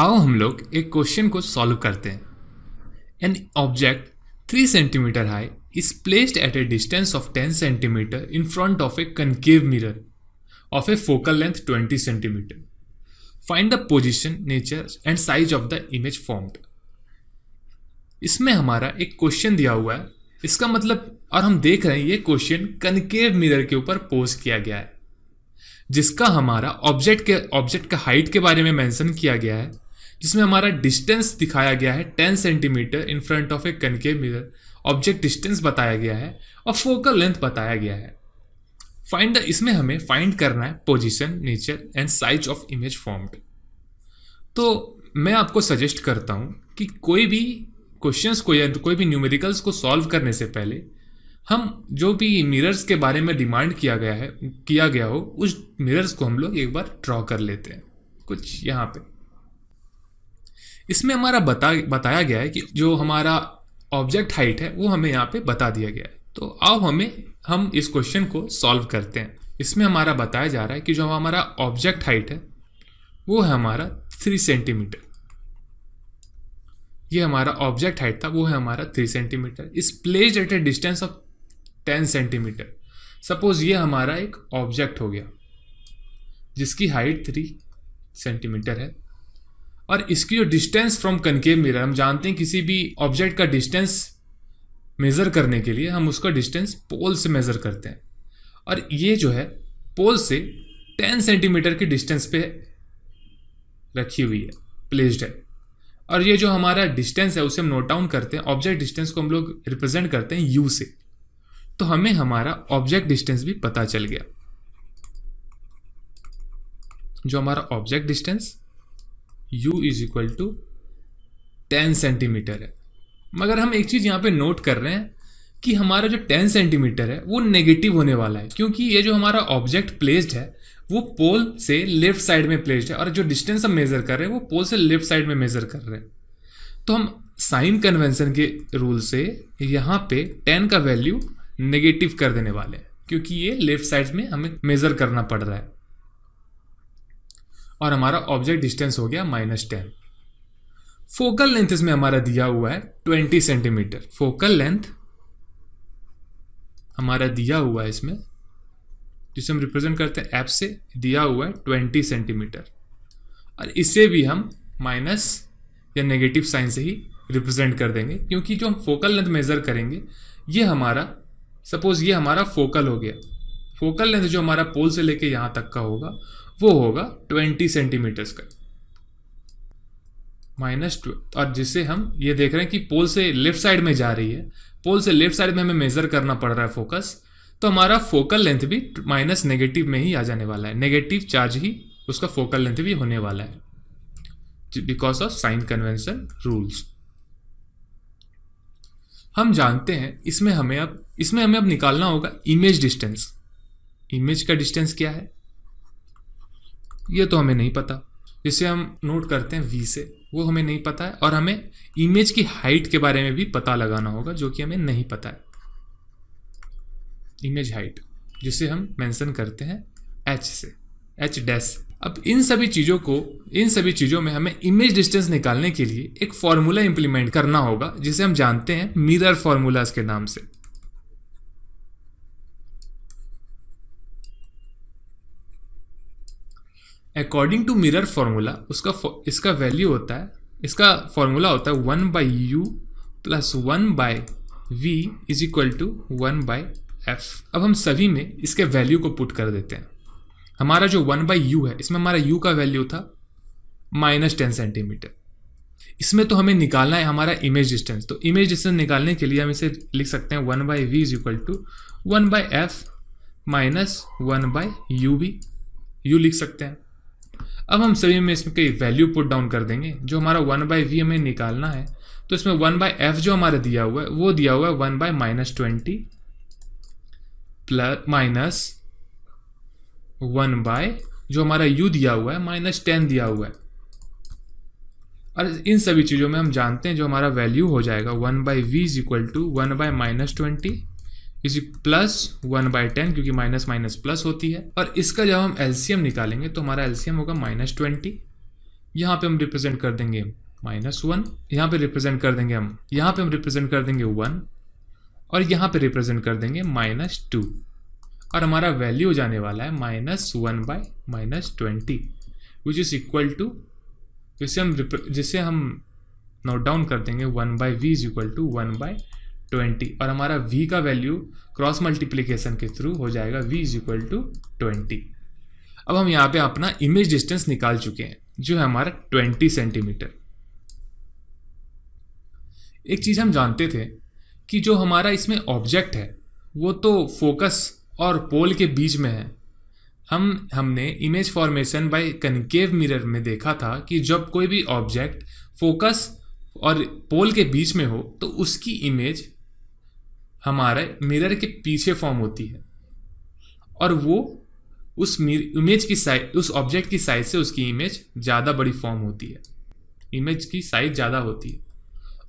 आओ हम लोग एक क्वेश्चन को सॉल्व करते हैं। An object 3 centimetre high is placed at a distance of 10 centimeter in front of a concave mirror of a focal length 20 centimeter. Find the position, nature and size of the image formed. इसमें हमारा एक question दिया हुआ है, इसका मतलब, और हम देख रहे हैं ये क्वेश्चन कनकेव मिरर के ऊपर पोज किया गया है, जिसका हमारा ऑब्जेक्ट का हाइट के बारे में मेंशन किया गया है, जिसमें हमारा डिस्टेंस दिखाया गया है 10 centimetre in front of A concave mirror. Object distance बताया गया है और फोकल लेंथ बताया गया है। इसमें हमें फाइंड करना है position, nature and size of image formed. तो मैं आपको सजेस्ट करता हूं कि कोई भी क्वेश्चंस को या कोई भी न्यूमेरिकल्स को सॉल्व करने से पहले हम जो भी मिरर्स के बारे में डिमांड किया गया हो उस मिरर्स को हम लोग एक बार ड्रॉ कर लेते हैं कुछ यहाँ पे। इसमें हमारा बताया गया है कि जो हमारा ऑब्जेक्ट हाइट है वो हमें यहाँ पे बता दिया गया है। तो आओ हम इस क्वेश्चन को सॉल्व करते हैं। इसमें हमारा बताया जा रहा है कि जो हमारा ऑब्जेक्ट हाइट है वो है हमारा 3 सेंटीमीटर। ये हमारा ऑब्जेक्ट हाइट था, वो है हमारा 3 सेंटीमीटर। इस placed at a distance of 10 centimetre. Suppose ये हमारा एक ऑब्जेक्ट हो गया जिसकी हाइट 3 सेंटीमीटर है, और इसकी जो डिस्टेंस फ्रॉम कनकेव मिरर, हम जानते हैं किसी भी ऑब्जेक्ट का डिस्टेंस मेज़र करने के लिए हम उसका डिस्टेंस पोल से मेज़र करते हैं, और ये जो है पोल से 10 सेंटीमीटर की डिस्टेंस पे रखी हुई है, प्लेस्ड है। और ये जो हमारा डिस्टेंस है उसे हम नोट डाउन करते हैं। ऑब्जेक्ट डिस्टेंस को हम लोग रिप्रेजेंट करते हैं यू से, तो हमें हमारा ऑब्जेक्ट डिस्टेंस भी पता चल गया। जो हमारा object distance u is equal to 10 centimetre है। मगर हम एक चीज़ यहाँ पे नोट कर रहे हैं कि हमारा जो 10 सेंटीमीटर है वो नेगेटिव होने वाला है, क्योंकि ये जो हमारा ऑब्जेक्ट प्लेस्ड है वो पोल से लेफ्ट साइड में प्लेस्ड है, और जो डिस्टेंस हम मेज़र कर रहे हैं वो पोल से लेफ्ट साइड में मेज़र कर रहे हैं। तो हम साइन कन्वेंशन के रूल से यहाँ पे 10 का वैल्यू नेगेटिव कर देने वाले हैं, क्योंकि ये लेफ्ट साइड में हमें मेज़र करना पड़ रहा है। और हमारा ऑब्जेक्ट डिस्टेंस हो गया -10। फोकल लेंथ इसमें हमारा दिया हुआ है 20 सेंटीमीटर। फोकल लेंथ हमारा दिया हुआ है इसमें, जिसे हम रिप्रेजेंट करते हैं एफ से, दिया हुआ है 20 सेंटीमीटर, और इसे भी हम माइनस या नेगेटिव साइन से ही रिप्रेजेंट कर देंगे, क्योंकि जो हम फोकल लेंथ मेजर करेंगे ये हमारा, सपोज ये हमारा फोकल हो गया। फोकल लेंथ जो हमारा पोल से लेके यहाँ तक का होगा वो होगा 20 सेंटीमीटर्स का -2, और जिसे हम ये देख रहे हैं कि पोल से लेफ्ट साइड में जा रही है, पोल से लेफ्ट साइड में हमें मेजर करना पड़ रहा है फोकस, तो हमारा फोकल लेंथ भी माइनस नेगेटिव में ही आ जाने वाला है। नेगेटिव चार्ज ही उसका फोकल लेंथ भी होने वाला है because of sine convention rules. हम जानते हैं इसमें हमें अब निकालना होगा इमेज डिस्टेंस। इमेज का डिस्टेंस क्या है ये तो हमें नहीं पता, जिसे हम नोट करते हैं v से, वो हमें नहीं पता है। और हमें इमेज की हाइट के बारे में भी पता लगाना होगा, जो कि हमें नहीं पता है। इमेज हाइट जिसे हम मेंशन करते हैं h से, h'। अब इन सभी चीज़ों में हमें इमेज डिस्टेंस निकालने के लिए एक फॉर्मूला इंप्लीमेंट करना होगा, जिसे हम जानते हैं मिरर फॉर्मूलाज के नाम से। अकॉर्डिंग टू मिरर फॉर्मूला इसका वैल्यू होता है, इसका फॉर्मूला होता है 1/u + 1/v is equal to 1/f। अब हम सभी में इसके वैल्यू को पुट कर देते हैं। हमारा जो 1/u है, इसमें हमारा u का वैल्यू था -10 सेंटीमीटर। इसमें तो हमें निकालना है हमारा इमेज डिस्टेंस। तो इमेज डिस्टेंस निकालने के लिए हम इसे लिख सकते हैं 1/v is equal to 1/f minus 1/u भी u लिख सकते हैं। अब हम सभी में इसमें कई वैल्यू पुट डाउन कर देंगे। जो हमारा 1/v हमें निकालना है, तो इसमें 1/f जो हमारा दिया हुआ है वो दिया हुआ है 1/-20 प्लस माइनस 1/ जो हमारा u दिया हुआ है -10 दिया हुआ है। और इन सभी चीज़ों में हम जानते हैं जो हमारा वैल्यू हो जाएगा 1/v is equal to 1/-20 is plus 1/10, क्योंकि माइनस माइनस प्लस होती है। और इसका जब हम एलसीएम निकालेंगे तो हमारा एलसीएम होगा -20 यहाँ पे हम रिप्रेजेंट कर देंगे -1, यहाँ पे रिप्रेजेंट कर देंगे हम, यहाँ पे हम रिप्रेजेंट कर देंगे 1, और यहाँ पे रिप्रेजेंट कर देंगे -2, और हमारा वैल्यू हो जाने वाला है -1/-20, विच इज इक्वल टू, जिसे हम नोट डाउन कर देंगे 1/v इज इक्वल टू 1/20, और हमारा v का वैल्यू क्रॉस मल्टीप्लीकेशन के थ्रू हो जाएगा v इज इक्वल टू 20। अब हम यहाँ पे अपना इमेज डिस्टेंस निकाल चुके हैं जो है हमारा 20 सेंटीमीटर। एक चीज हम जानते थे कि जो हमारा इसमें ऑब्जेक्ट है वो तो फोकस और पोल के बीच में है। हमने image formation by concave mirror में देखा था कि जब कोई भी ऑब्जेक्ट फोकस और पोल के बीच में हो तो उसकी इमेज हमारे मिरर के पीछे फॉर्म होती है, और वो उस इमेज की साइज, उस ऑब्जेक्ट की साइज से उसकी इमेज ज़्यादा बड़ी फॉर्म होती है, इमेज की साइज ज़्यादा होती है,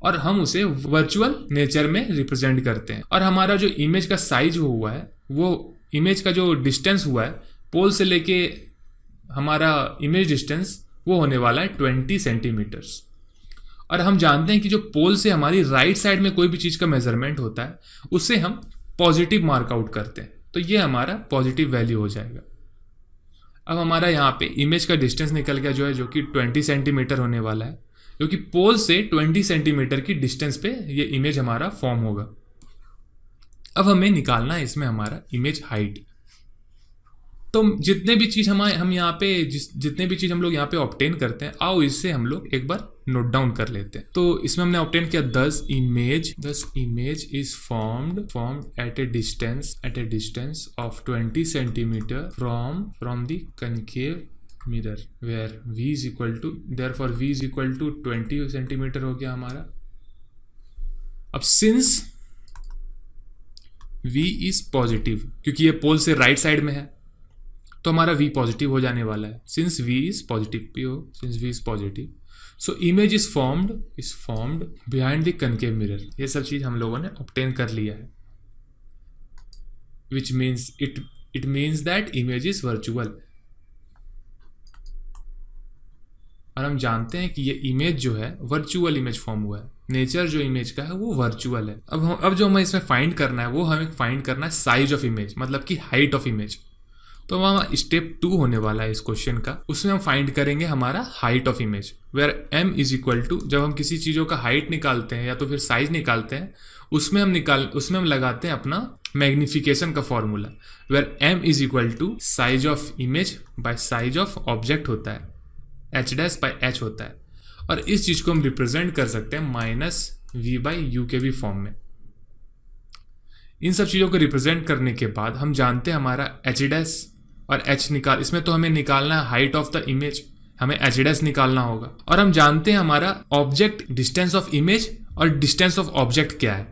और हम उसे वर्चुअल नेचर में रिप्रेजेंट करते हैं। और हमारा जो इमेज का साइज हुआ है, वो इमेज का जो डिस्टेंस हुआ है पोल से लेके हमारा इमेज डिस्टेंस, वो होने वाला है 20 सेंटीमीटर्स। और हम जानते हैं कि जो पोल से हमारी राइट साइड में कोई भी चीज़ का मेजरमेंट होता है उससे हम पॉजिटिव मार्क आउट करते हैं, तो ये हमारा पॉजिटिव वैल्यू हो जाएगा। अब हमारा यहाँ पे इमेज का डिस्टेंस निकल गया जो कि 20 सेंटीमीटर होने वाला है, जो कि पोल से 20 सेंटीमीटर की डिस्टेंस पे ये इमेज हमारा फॉर्म होगा। अब हमें निकालना है इसमें हमारा इमेज हाइट। तो जितने भी चीज़ हम यहाँ पे जितने भी चीज़ हम लोग यहाँ पे ऑब्टेन करते हैं, आओ इससे हम लोग एक बार नोट डाउन कर लेते हैं। तो इसमें हमने ऑब्टेन किया 10 image is formed at a distance of 20 centimetre from the concave mirror where v is equal to, therefore v is equal to 20 centimetre हो गया हमारा। अब सिंस v इज पॉजिटिव, क्योंकि ये पोल से राइट साइड में है, तो हमारा v पॉजिटिव हो जाने वाला है। Since v is positive, so image is formed behind the concave mirror. ये सब चीज हम लोगों ने ऑब्टेन कर लिया है, which means it means that image is virtual. और हम जानते हैं कि ये इमेज जो है वर्चुअल इमेज फॉर्म हुआ है, नेचर जो इमेज का है वो वर्चुअल है। अब जो हमें इसमें फाइंड करना है वो हमें फाइंड करना है साइज ऑफ इमेज, मतलब कि हाइट ऑफ इमेज। तो वहाँ स्टेप 2 होने वाला है इस क्वेश्चन का, उसमें हम फाइंड करेंगे हमारा height of image, where m is equal to, जब हम किसी चीज़ों का हाइट निकालते हैं या तो फिर साइज निकालते हैं, उसमें हम लगाते हैं अपना मैग्निफिकेशन का formula, where m is equal to size of image by size of object होता है, h'/h होता है। और इस चीज़ को हम रिप्रेजेंट कर सकते हैं -v/u के भी फॉर्म में। इन सब चीज़ों को रिप्रेजेंट करने के बाद हम जानते हैं हमारा h' और h इसमें तो हमें निकालना है हाइट ऑफ द इमेज, हमें h' निकालना होगा। और हम जानते हैं हमारा ऑब्जेक्ट डिस्टेंस ऑफ इमेज और डिस्टेंस ऑफ ऑब्जेक्ट क्या है,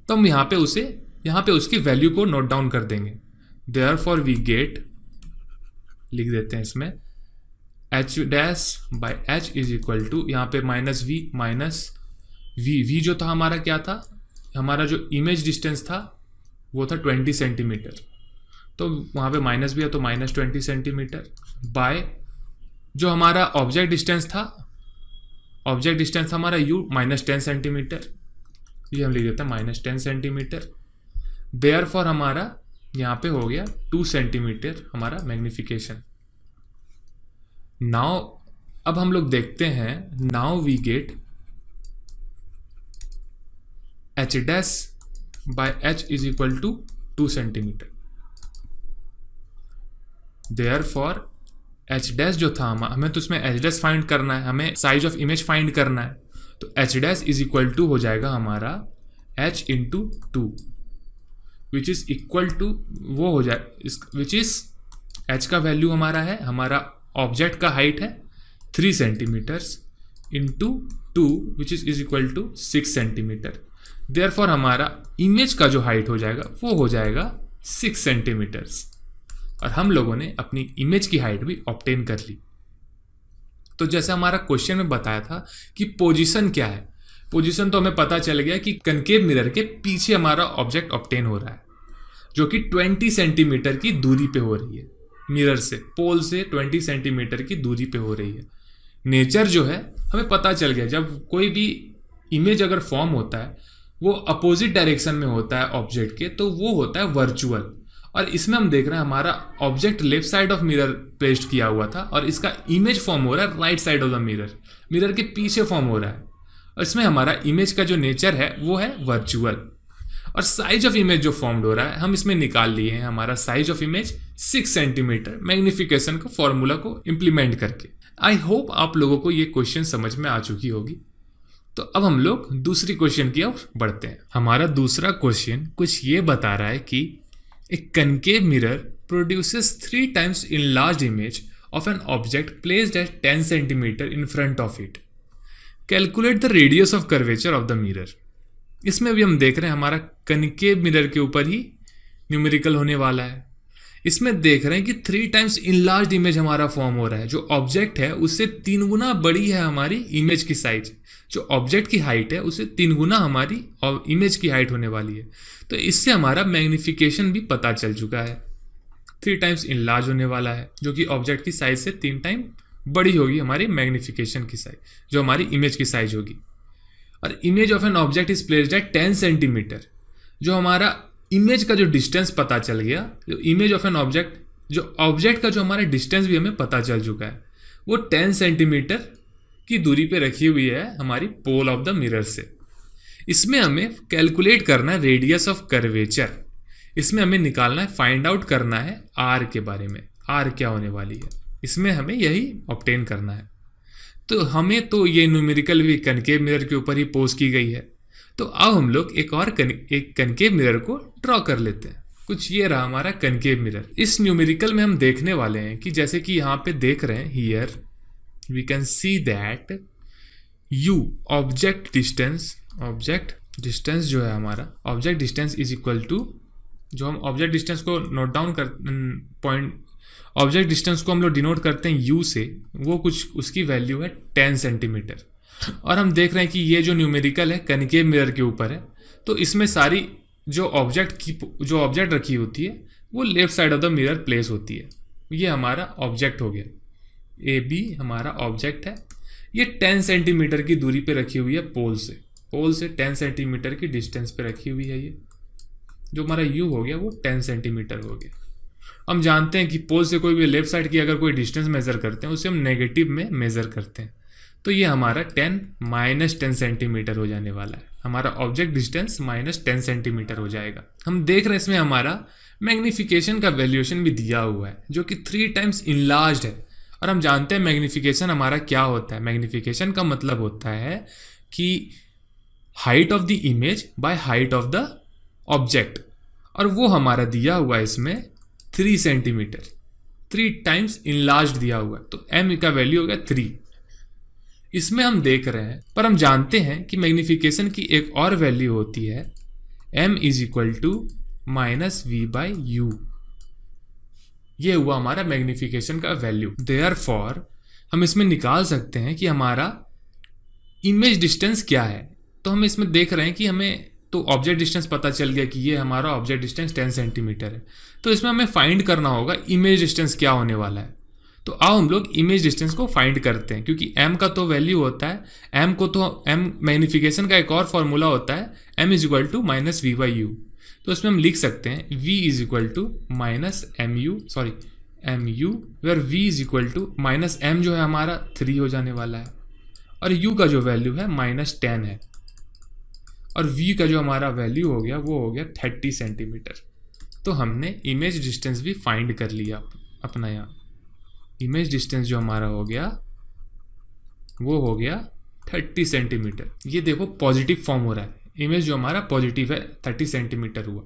तो हम यहाँ पे उसकी वैल्यू को नोट डाउन कर देंगे। देयरफॉर वी गेट, लिख देते हैं इसमें h' इज इक्वल टू, यहाँ पे -v जो था हमारा क्या था, हमारा जो इमेज डिस्टेंस था वो था 20 सेंटीमीटर, तो वहाँ पे माइनस भी है तो -20 सेंटीमीटर, बाय जो हमारा ऑब्जेक्ट डिस्टेंस था हमारा u -10 सेंटीमीटर, ये हम लिख देते हैं -10 सेंटीमीटर। देयरफॉर हमारा यहाँ पे हो गया 2 सेंटीमीटर हमारा मैग्निफिकेशन। नाउ अब हम लोग देखते हैं, now we get h' is equal to 2 centimetre. Therefore h' जो था हमें तो उसमें h' फाइंड करना है, हमें साइज ऑफ इमेज फाइंड करना है, तो h' इज इक्वल टू हो जाएगा हमारा h into 2, which is equal to, वो हो जाए विच इज h का वैल्यू हमारा है, हमारा ऑब्जेक्ट का हाइट है 3 centimetres into 2 which is equal to 6 centimetre. Therefore हमारा इमेज का जो हाइट हो जाएगा वो हो जाएगा 6 सेंटीमीटर्स, और हम लोगों ने अपनी इमेज की हाइट भी ऑब्टेन कर ली। तो जैसे हमारा क्वेश्चन में बताया था कि पोजीशन क्या है, पोजीशन तो हमें पता चल गया कि कनकेव मिरर के पीछे हमारा ऑब्जेक्ट ऑब्टेन हो रहा है, जो कि 20 सेंटीमीटर की दूरी पे हो रही है, मिरर से पोल से 20 सेंटीमीटर की दूरी पे हो रही है। नेचर जो है हमें पता चल गया। जब कोई भी इमेज अगर फॉर्म होता है वो अपोजिट डायरेक्शन में होता है ऑब्जेक्ट के, तो वो होता है वर्चुअल। और इसमें हम देख रहे हैं हमारा object left side of mirror placed किया हुआ था और इसका इमेज फॉर्म हो रहा है right side of the mirror, mirror के पीछे फॉर्म हो रहा है। और इसमें हमारा इमेज का जो नेचर है वो है वर्चुअल। और साइज ऑफ इमेज जो फॉर्म्ड हो रहा है हम इसमें निकाल लिए हैं हमारा size of image 6 centimetre magnification का फॉर्मूला को इम्प्लीमेंट करके। आई होप आप लोगों को ये क्वेश्चन समझ में आ चुकी होगी। तो अब हम लोग दूसरी क्वेश्चन की ओर बढ़ते हैं। हमारा दूसरा क्वेश्चन कुछ ये बता रहा है कि a concave mirror produces 3 times enlarged image of an object placed at 10 centimeter in front of it. Calculate the radius of curvature of the mirror. इसमें भी हम देख रहे हैं हमारा कनकेव मिरर के ऊपर ही न्यूमेरिकल होने वाला है। इसमें देख रहे हैं कि 3 times enlarged इमेज हमारा फॉर्म हो रहा है। जो ऑब्जेक्ट है उससे 3 गुना बड़ी है हमारी इमेज की साइज। जो ऑब्जेक्ट की हाइट है उससे 3 गुना हमारी इमेज की हाइट होने वाली है। तो इससे हमारा मैग्निफिकेशन भी पता चल चुका है। 3 times इनलार्ज होने वाला है जो कि ऑब्जेक्ट की साइज से 3 टाइम बड़ी होगी हमारी मैग्निफिकेशन की साइज, जो हमारी इमेज की साइज होगी। और image of an object is placed at 10 centimetre. जो हमारा इमेज का जो डिस्टेंस पता चल गया, जो इमेज ऑफ एन ऑब्जेक्ट, जो ऑब्जेक्ट का जो हमारा डिस्टेंस भी हमें पता चल चुका है, वो 10 सेंटीमीटर की दूरी पे रखी हुई है हमारी पोल ऑफ द मिरर से। इसमें हमें कैलकुलेट करना है रेडियस ऑफ कर्वेचर। इसमें हमें निकालना है, फाइंड आउट करना है आर के बारे में, आर क्या होने वाली है। इसमें हमें यही ऑब्टेन करना है। तो हमें तो ये न्यूमेरिकल भी कनकेव मिरर के ऊपर ही पोज की गई है। तो अब हम लोग एक कनकेव मिरर को ड्रॉ कर लेते हैं। कुछ ये रहा हमारा कनकेव मिरर। इस न्यूमेरिकल में हम देखने वाले हैं कि जैसे कि यहाँ पे देख रहे हैं, here we can see that u object distance जो है हमारा, object distance is equal to, जो हम ऑब्जेक्ट डिस्टेंस को नोट डाउन कर ऑब्जेक्ट डिस्टेंस को हम लोग डिनोट करते हैं यू से, वो कुछ उसकी वैल्यू है 10 सेंटीमीटर। और हम देख रहे हैं कि ये जो न्यूमेरिकल है कनकेव मिरर के ऊपर है, तो इसमें सारी जो ऑब्जेक्ट रखी होती है वो left side of the mirror place होती है। ये हमारा ऑब्जेक्ट हो गया, ए बी हमारा ऑब्जेक्ट है। ये 10 सेंटीमीटर की दूरी पे रखी हुई है पोल से 10 सेंटीमीटर की डिस्टेंस पे रखी हुई है। ये जो हमारा यू हो गया वो 10 सेंटीमीटर हो गया। हम जानते हैं कि पोल से कोई भी लेफ्ट साइड की अगर कोई डिस्टेंस मेजर करते हैं उसे हम नेगेटिव में मेजर करते हैं। तो ये हमारा 10 सेंटीमीटर हो जाने वाला है। हमारा ऑब्जेक्ट डिस्टेंस -10 सेंटीमीटर हो जाएगा। हम देख रहे हैं इसमें हमारा मैग्निफिकेशन का वैल्यूएशन भी दिया हुआ है जो कि 3 times इनलार्ज्ड है। और हम जानते हैं मैग्निफिकेशन हमारा क्या होता है। मैग्निफिकेशन का मतलब होता है कि height of the image by height of the object, और वो हमारा दिया हुआ है इसमें 3 सेंटीमीटर, 3 times इनलार्ज्ड दिया हुआ है। तो m का वैल्यू हो गया 3। इसमें हम देख रहे हैं, पर हम जानते हैं कि मैग्निफिकेशन की एक और वैल्यू होती है m is equal to -v/u। ये हुआ हमारा मैग्निफिकेशन का वैल्यू। देयरफॉर हम इसमें निकाल सकते हैं कि हमारा इमेज डिस्टेंस क्या है। तो हम इसमें देख रहे हैं कि हमें तो ऑब्जेक्ट डिस्टेंस पता चल गया कि ये हमारा ऑब्जेक्ट डिस्टेंस 10 सेंटीमीटर है। तो इसमें हमें फाइंड करना होगा इमेज डिस्टेंस क्या होने वाला है। तो आओ हम लोग इमेज डिस्टेंस को फाइंड करते हैं, क्योंकि m का तो वैल्यू होता है, m मैग्निफिकेशन का एक और फॉर्मूला होता है m is equal to -v/u। तो इसमें हम लिख सकते हैं v is equal to mu where v is equal to -m जो है हमारा 3 हो जाने वाला है, और u का जो वैल्यू है -10 है, और v का जो हमारा वैल्यू हो गया वो हो गया 30 सेंटीमीटर। तो हमने इमेज डिस्टेंस भी फाइंड कर लिया अपना। यहाँ इमेज डिस्टेंस जो हमारा हो गया वो हो गया 30 सेंटीमीटर। ये देखो पॉजिटिव फॉर्म हो रहा है, इमेज जो हमारा पॉजिटिव है 30 सेंटीमीटर हुआ।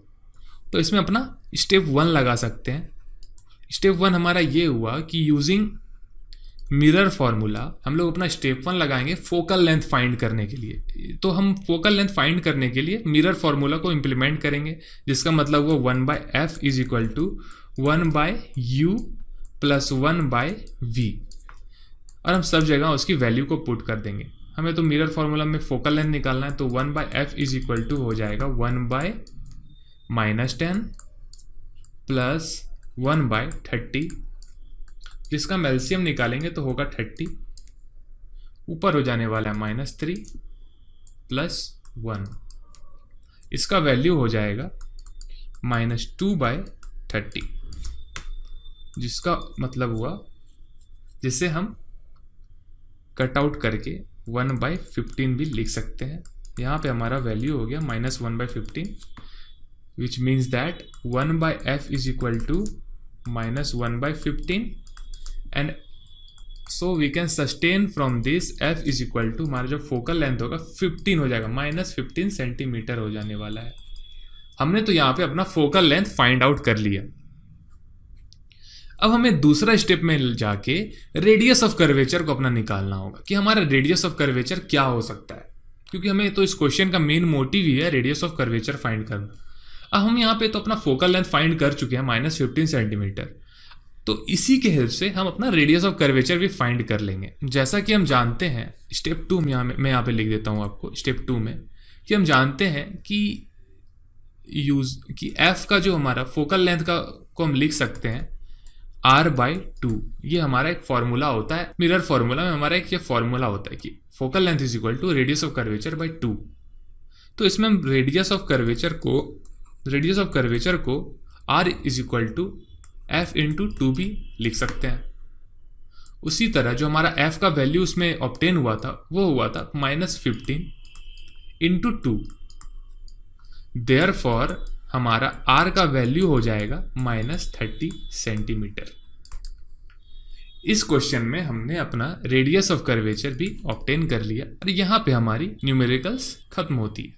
तो इसमें अपना स्टेप 1 लगा सकते हैं। स्टेप 1 हमारा ये हुआ कि यूजिंग मिरर फॉर्मूला हम लोग अपना स्टेप 1 लगाएंगे फोकल लेंथ फाइंड करने के लिए। तो हम फोकल लेंथ फाइंड करने के लिए मिरर फॉर्मूला को इम्प्लीमेंट करेंगे, जिसका मतलब वो 1/f is equal to 1/u plus 1/v, और हम सब जगह उसकी वैल्यू को पुट कर देंगे। हमें तो मिरर फॉर्मूला में फोकल लेंथ निकालना है, तो 1/f इज इक्वल टू हो जाएगा 1/-10 प्लस 1/30, जिसका हम एलसीएम निकालेंगे तो होगा 30, ऊपर हो जाने वाला है -3 + 1, इसका वैल्यू हो जाएगा -2/30, जिसका मतलब हुआ, जिसे हम कट आउट करके 1/15 भी लिख सकते हैं। यहाँ पे हमारा वैल्यू हो गया -1/15, which means that 1/f is equal to -1/15, and so we can sustain from this f is equal to, हमारा जो फोकल लेंथ होगा 15 हो जाएगा, -15 सेंटीमीटर हो जाने वाला है। हमने तो यहाँ पे अपना फोकल लेंथ फाइंड आउट कर लिया। अब हमें दूसरा स्टेप में जाके रेडियस ऑफ कर्वेचर को अपना निकालना होगा कि हमारा रेडियस ऑफ कर्वेचर क्या हो सकता है, क्योंकि हमें तो इस क्वेश्चन का मेन मोटिव ही है रेडियस ऑफ कर्वेचर फाइंड करना। अब हम यहाँ पे तो अपना फोकल लेंथ फाइंड कर चुके हैं -15 सेंटीमीटर, तो इसी के हेल्प से हम अपना रेडियस ऑफ कर्वेचर भी फाइंड कर लेंगे। जैसा कि हम जानते हैं स्टेप 2 में, मैं यहाँ पे लिख देता हूँ आपको स्टेप 2 में, कि हम जानते हैं कि f का जो हमारा फोकल लेंथ का को हम लिख सकते हैं r/2। ये हमारा एक फॉर्मूला होता है, मिरर फॉर्मूला में हमारा एक ये फॉर्मूला होता है कि focal length is equal to radius of curvature by 2। तो इसमें हम रेडियस ऑफ कर्वेचर को r is equal to f into 2 भी लिख सकते हैं। उसी तरह जो हमारा f का वैल्यू उसमें ऑब्टेन हुआ था वो हुआ था -15 इंटू 2, देयरफॉर हमारा r का वैल्यू हो जाएगा -30 सेंटीमीटर। इस क्वेश्चन में हमने अपना रेडियस ऑफ कर्वेचर भी ऑब्टेन कर लिया और यहाँ पे हमारी न्यूमेरिकल्स खत्म होती है।